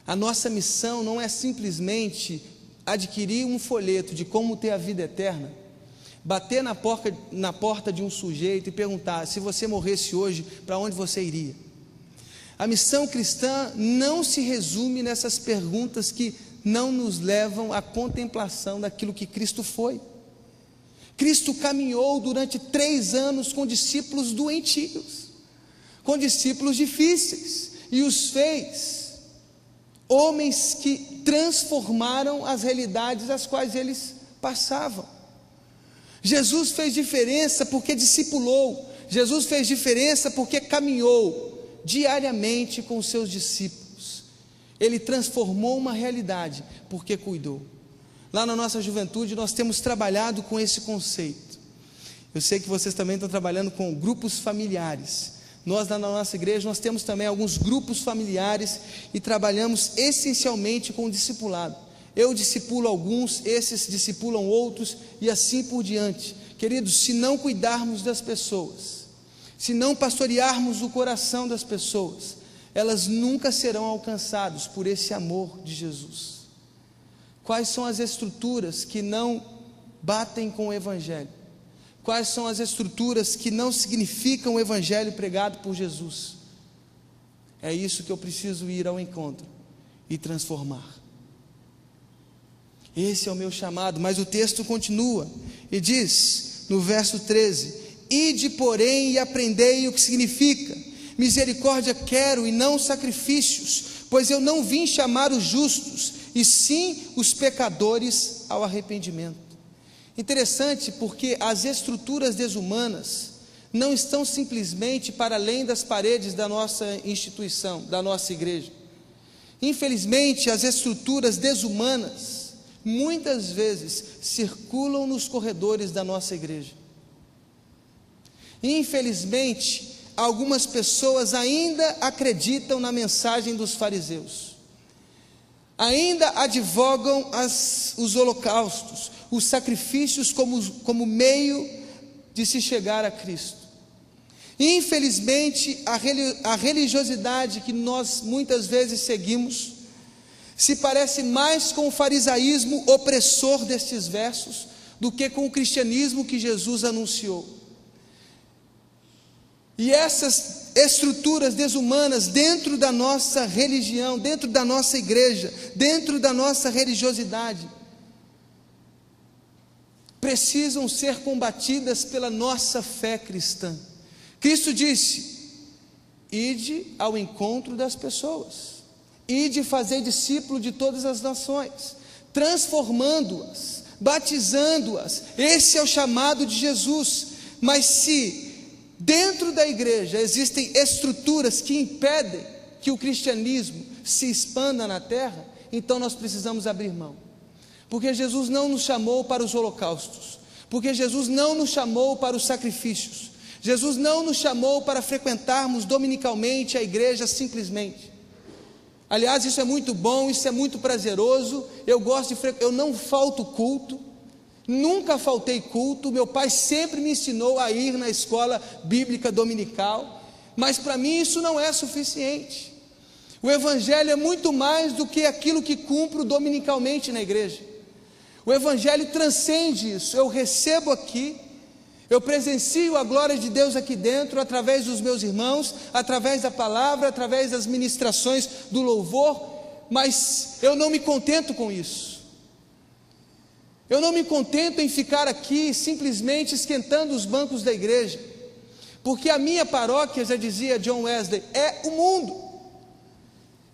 A nossa missão não é simplesmente adquirir um folheto de como ter a vida eterna, bater na porta de um sujeito e perguntar: se você morresse hoje, para onde você iria? A missão cristã não se resume nessas perguntas que não nos levam à contemplação daquilo que Cristo foi. Cristo caminhou durante 3 anos com discípulos doentios, com discípulos difíceis, e os fez homens que transformaram as realidades às quais eles passavam. Jesus fez diferença porque discipulou, Jesus fez diferença porque caminhou diariamente com os seus discípulos. Ele transformou uma realidade porque cuidou. Lá na nossa juventude nós temos trabalhado com esse conceito. Eu sei que vocês também estão trabalhando com grupos familiares. Nós lá na nossa igreja nós temos também alguns grupos familiares e trabalhamos essencialmente com o discipulado. Eu discipulo alguns, esses discipulam outros e assim por diante. Queridos, se não cuidarmos das pessoas, se não pastorearmos o coração das pessoas, elas nunca serão alcançadas por esse amor de Jesus. Quais são as estruturas que não batem com o Evangelho? Quais são as estruturas que não significam o Evangelho pregado por Jesus? É isso que eu preciso ir ao encontro e transformar. Esse é o meu chamado. Mas o texto continua e diz no verso 13: ide, porém, e aprendei o que significa: misericórdia quero e não sacrifícios, pois eu não vim chamar os justos, e sim os pecadores ao arrependimento. Interessante, porque as estruturas desumanas não estão simplesmente para além das paredes da nossa instituição, da nossa igreja. Infelizmente, as estruturas desumanas muitas vezes circulam nos corredores da nossa igreja. Infelizmente, algumas pessoas ainda acreditam na mensagem dos fariseus, ainda advogam os holocaustos, os sacrifícios como meio de se chegar a Cristo. Infelizmente, a religiosidade que nós muitas vezes seguimos se parece mais com o farisaísmo opressor destes versos do que com o cristianismo que Jesus anunciou. E essas estruturas desumanas dentro da nossa religião, dentro da nossa igreja, dentro da nossa religiosidade, precisam ser combatidas pela nossa fé cristã. Cristo disse: ide ao encontro das pessoas, ide fazer discípulo de todas as nações, transformando-as, batizando-as. Esse é o chamado de Jesus. Mas se dentro da igreja existem estruturas que impedem que o cristianismo se expanda na terra, então nós precisamos abrir mão. Porque Jesus não nos chamou para os holocaustos, porque Jesus não nos chamou para os sacrifícios, Jesus não nos chamou para frequentarmos dominicalmente a igreja simplesmente. Aliás, isso é muito bom, isso é muito prazeroso. Eu não falto culto, nunca faltei culto. Meu pai sempre me ensinou a ir na escola bíblica dominical, mas para mim isso não é suficiente. O evangelho é muito mais do que aquilo que cumpro dominicalmente na igreja. O evangelho transcende isso. Eu recebo aqui, eu presencio a glória de Deus aqui dentro, através dos meus irmãos, através da palavra, através das ministrações do louvor, mas eu não me contento com isso. Eu não me contento em ficar aqui simplesmente esquentando os bancos da igreja, porque a minha paróquia, já dizia John Wesley, é o mundo.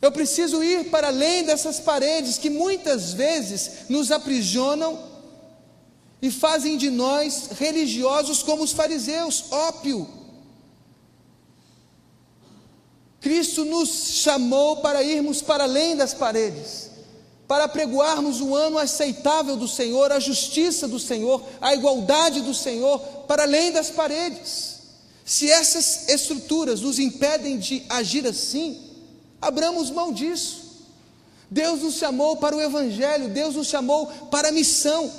Eu preciso ir para além dessas paredes que muitas vezes nos aprisionam e fazem de nós religiosos como os fariseus, ópio. Cristo nos chamou para irmos para além das paredes, para pregoarmos o ano aceitável do Senhor, a justiça do Senhor, a igualdade do Senhor, para além das paredes. Se essas estruturas nos impedem de agir assim, abramos mão disso. Deus nos chamou para o evangelho, Deus nos chamou para a missão.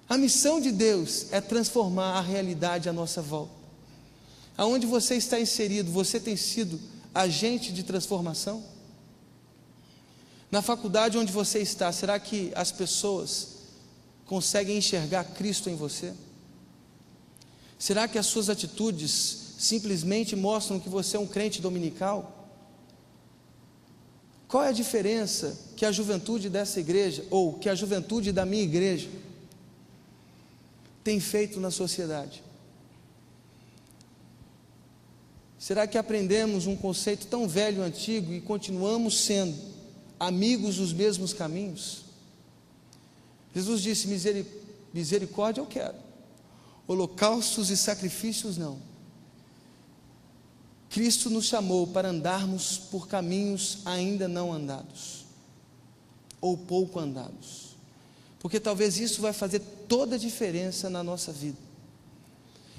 A missão de Deus é transformar a realidade à nossa volta. Aonde você está inserido, você tem sido agente de transformação? Na faculdade onde você está, será que as pessoas conseguem enxergar Cristo em você? Será que as suas atitudes simplesmente mostram que você é um crente dominical? Qual é a diferença que a juventude dessa igreja, ou que a juventude da minha igreja, tem feito na sociedade? Será que aprendemos um conceito tão velho e antigo e continuamos sendo amigos dos mesmos caminhos? Jesus disse: misericórdia eu quero, holocaustos e sacrifícios não. Cristo nos chamou para andarmos por caminhos ainda não andados, ou pouco andados, porque talvez isso vai fazer toda a diferença na nossa vida.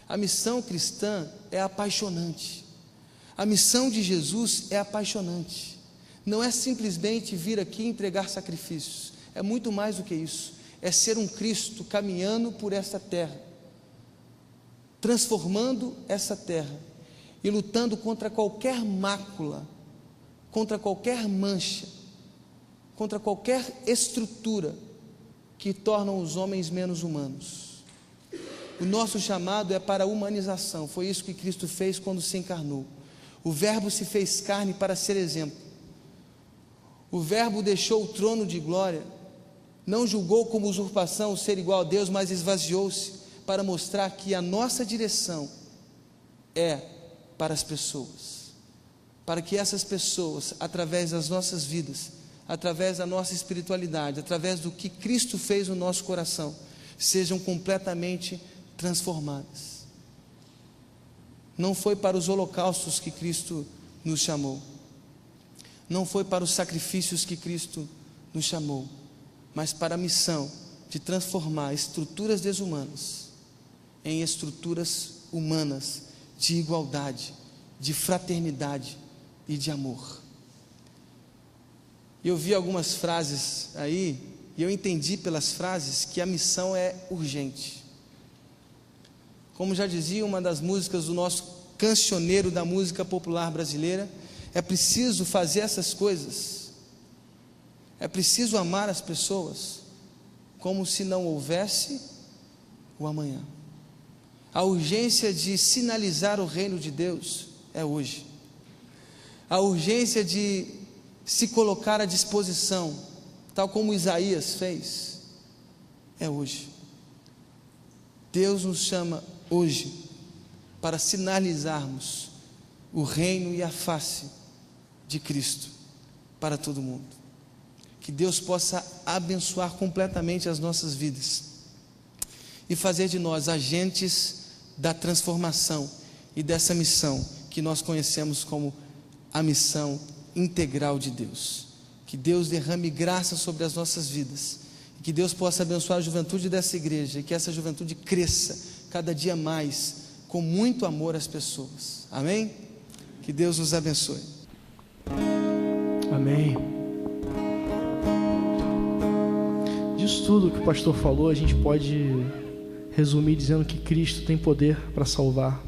A missão cristã é apaixonante. A missão de Jesus é apaixonante. Não é simplesmente vir aqui e entregar sacrifícios. É muito mais do que isso. É ser um Cristo caminhando por essa terra, transformando essa terra e lutando contra qualquer mácula, contra qualquer mancha, contra qualquer estrutura que tornam os homens menos humanos. O nosso chamado é para a humanização. Foi isso que Cristo fez quando se encarnou. O Verbo se fez carne para ser exemplo. O Verbo deixou o trono de glória, não julgou como usurpação o ser igual a Deus, mas esvaziou-se para mostrar que a nossa direção é para as pessoas, para que essas pessoas, através das nossas vidas, através da nossa espiritualidade, através do que Cristo fez no nosso coração, sejam completamente transformadas. Não foi para os holocaustos que Cristo nos chamou, não foi para os sacrifícios que Cristo nos chamou, mas para a missão de transformar estruturas desumanas em estruturas humanas, de igualdade, de fraternidade e de amor. Eu vi algumas frases aí, e eu entendi pelas frases que a missão é urgente. Como já dizia uma das músicas do nosso cancioneiro da música popular brasileira, é preciso fazer essas coisas. É preciso amar as pessoas como se não houvesse o amanhã. A urgência de sinalizar o reino de Deus é hoje. A urgência de se colocar à disposição, tal como Isaías fez, é hoje. Deus nos chama hoje para sinalizarmos o reino e a face de Cristo para todo mundo. Que Deus possa abençoar completamente as nossas vidas e fazer de nós agentes da transformação e dessa missão que nós conhecemos como a missão integral de Deus. Que Deus derrame graça sobre as nossas vidas, que Deus possa abençoar a juventude dessa igreja e que essa juventude cresça cada dia mais com muito amor às pessoas. Amém? Que Deus nos abençoe.
Amém. Disso tudo que o pastor falou, a gente pode resumir dizendo que Cristo tem poder para salvar,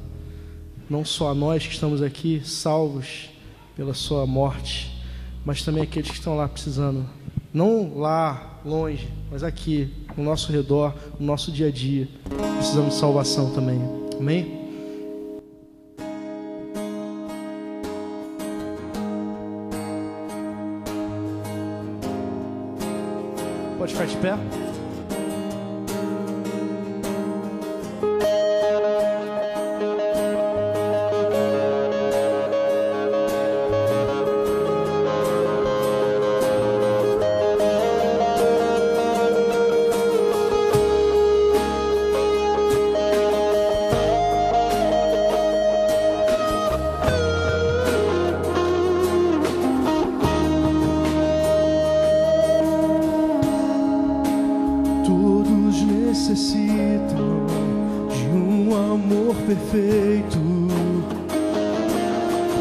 não só a nós que estamos aqui salvos pela sua morte, mas também aqueles que estão lá precisando, não lá longe, mas aqui no nosso redor, no nosso dia a dia, precisamos de salvação também. Amém? Pode ficar de pé.
Perfeito,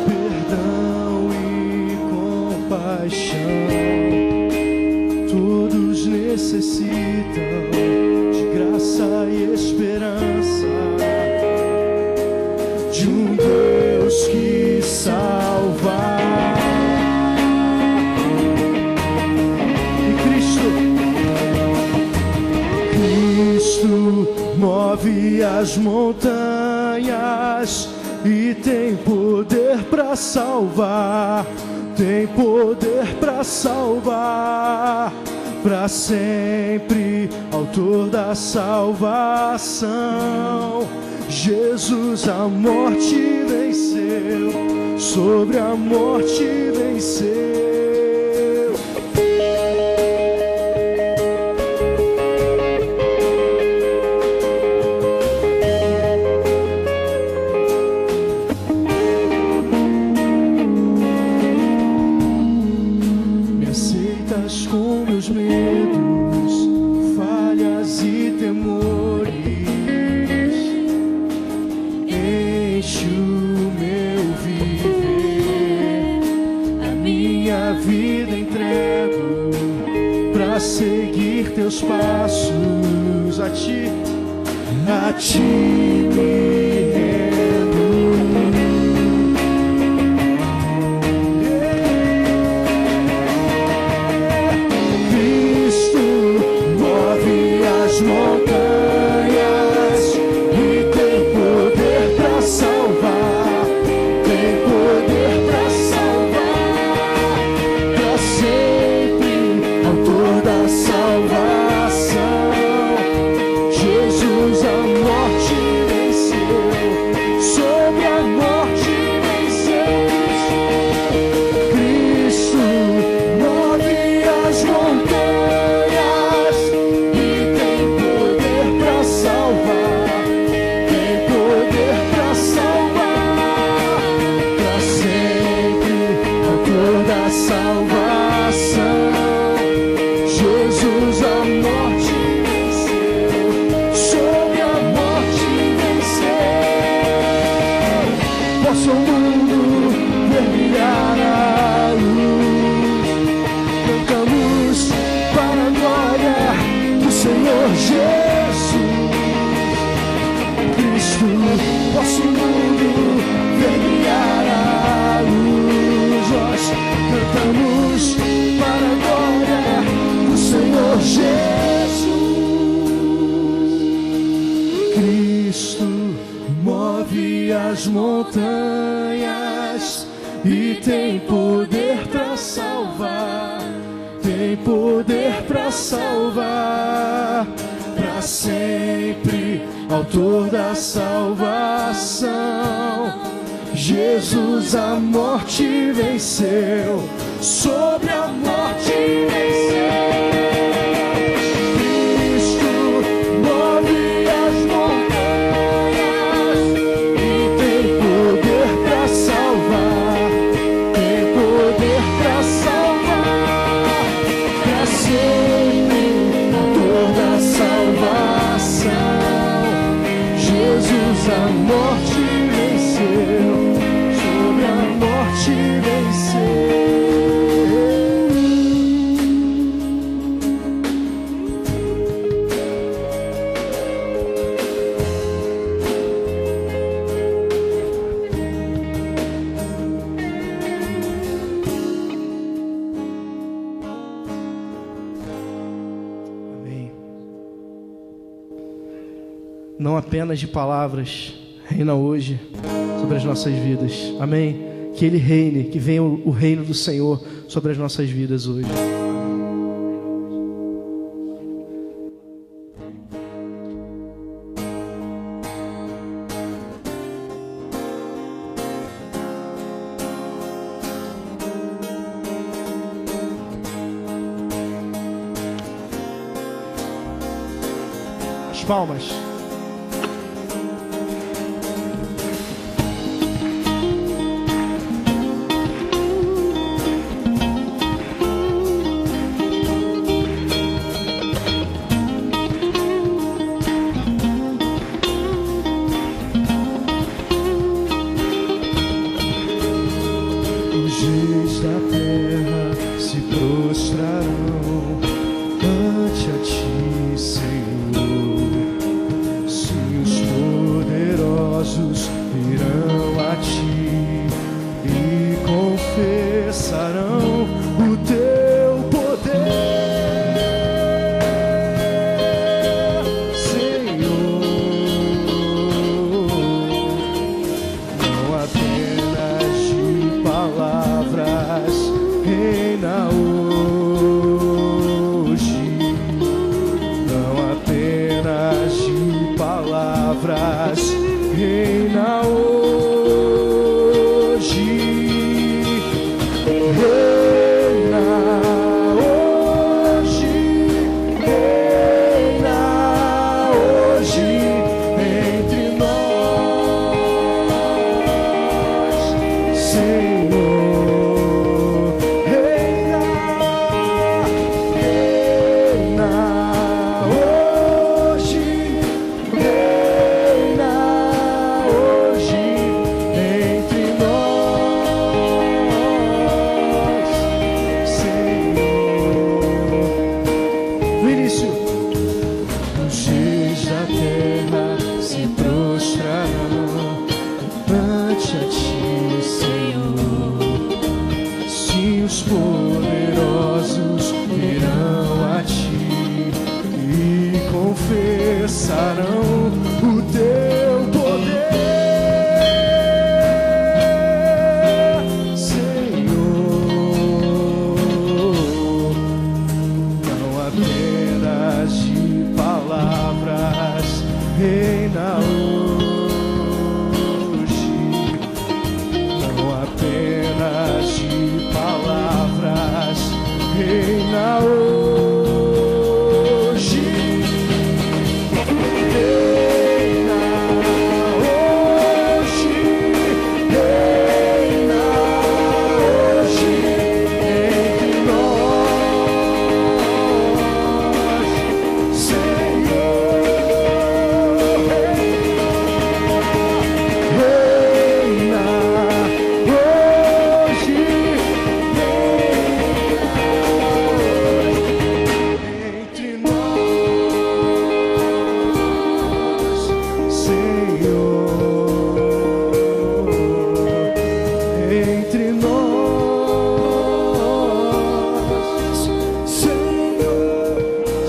perdão e compaixão. Todos necessitam de graça e esperança, de um Deus que salva. E Cristo move as montanhas e tem poder para salvar, tem poder para salvar, para sempre, autor da salvação. Jesus a morte venceu, sobre a morte venceu. Seguir teus passos, a ti me rendo. Cristo move as montanhas e tem poder para salvar, tem poder para salvar, para sempre, autor da salvação. Jesus a morte venceu, sobre a morte venceu. Cristo move as montanhas e tem poder para salvar, tem poder para salvar, para sempre, autor da salvação. Jesus a morte venceu, sobre a morte venceu. Possa o mundo ver brilhar a luz, cantamos para a glória do Senhor Jesus. Cristo montanhas e tem poder para salvar, tem poder para salvar, para sempre, autor da salvação. Jesus a morte venceu, sobre a morte venceu. A morte venceu, sobre a morte venceu.
Amém. Não apenas de palavras, reina hoje sobre as nossas vidas. Amém? Que Ele reine, que venha o reino do Senhor sobre as nossas vidas hoje. As palmas.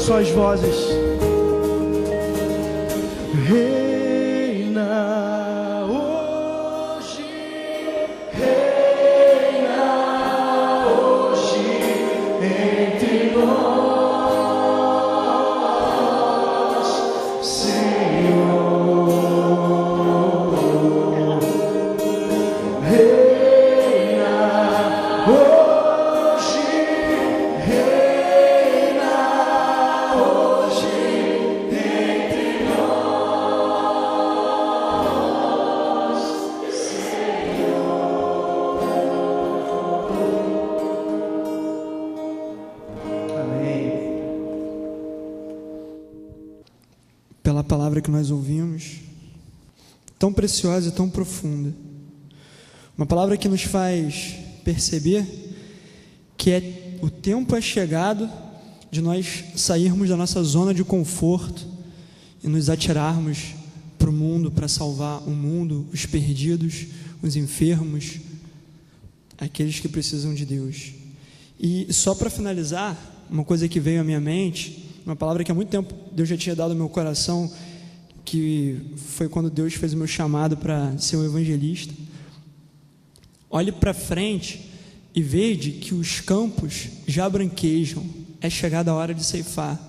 Suas vozes. Reina hoje.
palavra que nós ouvimos, tão preciosa e tão profunda. Uma palavra que nos faz perceber que o tempo é chegado de nós sairmos da nossa zona de conforto e nos atirarmos para o mundo, para salvar o mundo, os perdidos, os enfermos, aqueles que precisam de Deus. E só para finalizar, uma coisa que veio à minha mente, uma palavra que há muito tempo Deus já tinha dado ao meu coração, que foi quando Deus fez o meu chamado para ser um evangelista. Olhe para frente e veja que os campos já branquejam, é chegada a hora de ceifar.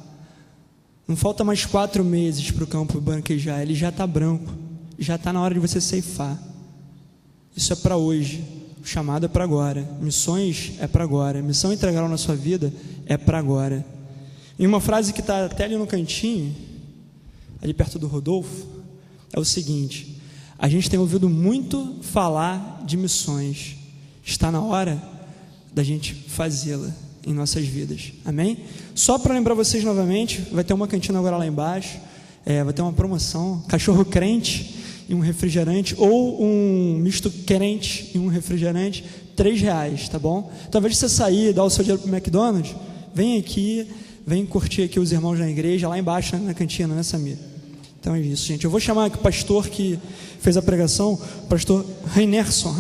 Não falta mais 4 meses para o campo branquejar, ele já está branco, já está na hora de você ceifar. Isso é para hoje, o chamado é para agora, missões é para agora, missão integral na sua vida é para agora. E uma frase que está até ali no cantinho, ali perto do Rodolfo, é o seguinte: a gente tem ouvido muito falar de missões, está na hora da gente fazê-la em nossas vidas, amém? Só para lembrar vocês novamente, vai ter uma cantina agora lá embaixo, vai ter uma promoção, cachorro crente e um refrigerante, ou um misto crente e um refrigerante, R$3, tá bom? Então, ao invés de você sair e dar o seu dinheiro para o McDonald's, vem aqui, vem curtir aqui os irmãos na igreja, lá embaixo na cantina, né, Samir? Então é isso, gente. Eu vou chamar aqui o pastor que fez a pregação, o pastor Reinerson,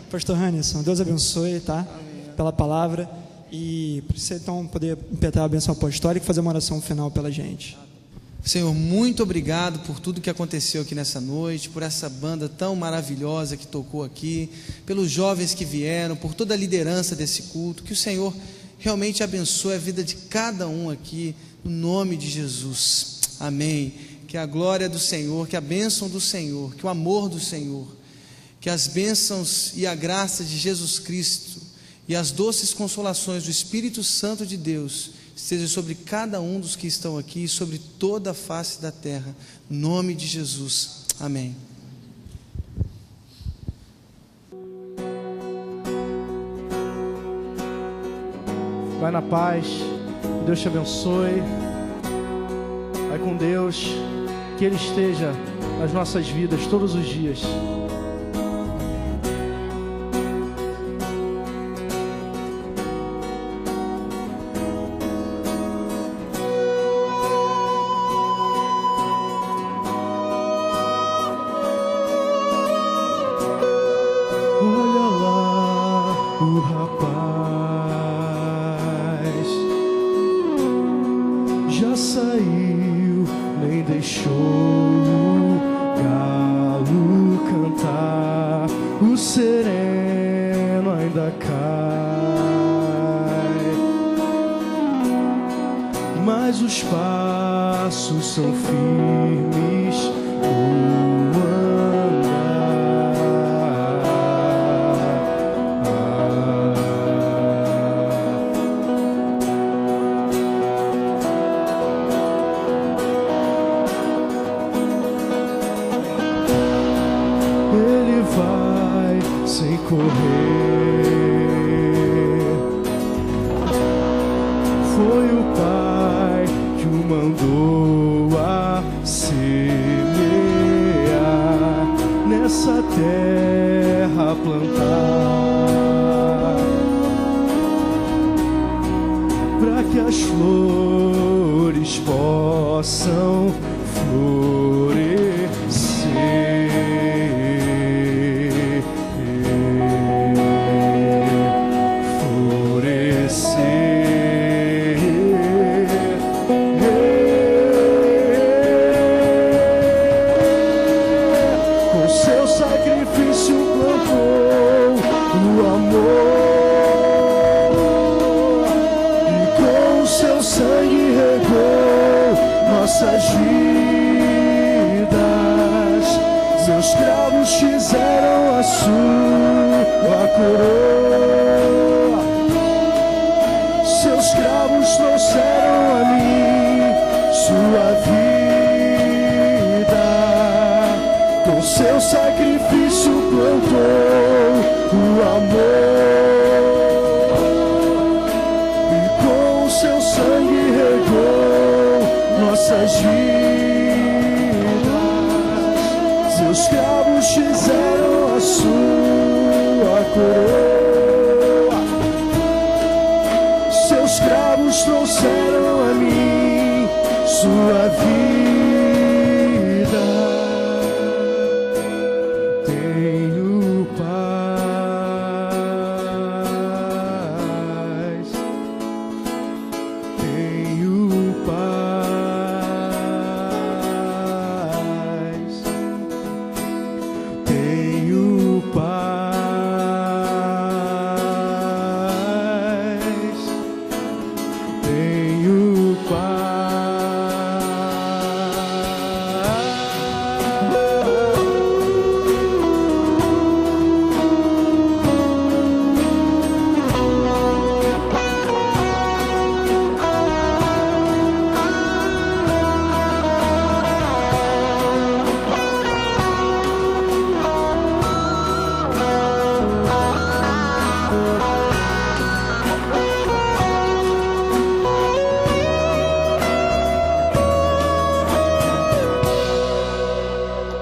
pastor Reinerson, Deus abençoe, tá? Pela palavra, e para você então poder impetrar a bênção apostólica e fazer uma oração final pela gente.
Senhor, muito obrigado por tudo que aconteceu aqui nessa noite, por essa banda tão maravilhosa que tocou aqui, pelos jovens que vieram, por toda a liderança desse culto. Que o Senhor realmente abençoe a vida de cada um aqui, no nome de Jesus, amém. Que a glória do Senhor, que a bênção do Senhor, que o amor do Senhor, que as bênçãos e a graça de Jesus Cristo e as doces consolações do Espírito Santo de Deus esteja sobre cada um dos que estão aqui e sobre toda a face da terra, em nome de Jesus, amém.
Vai na paz, Deus te abençoe, vai com Deus, que Ele esteja nas nossas vidas todos os dias.
nossas vidas. Seus cravos fizeram a sua coroa, seus cravos trouxeram a mim sua vida. Tenho paz, tenho paz, tenho paz, tenho paz.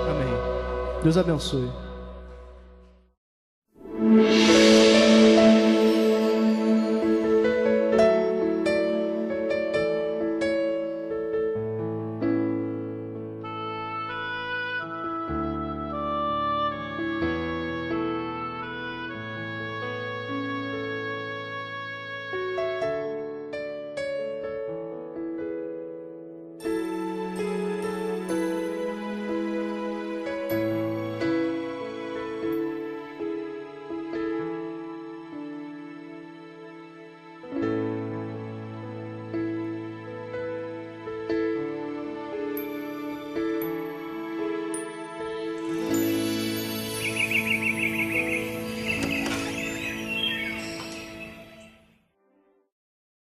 Amém. Deus abençoe.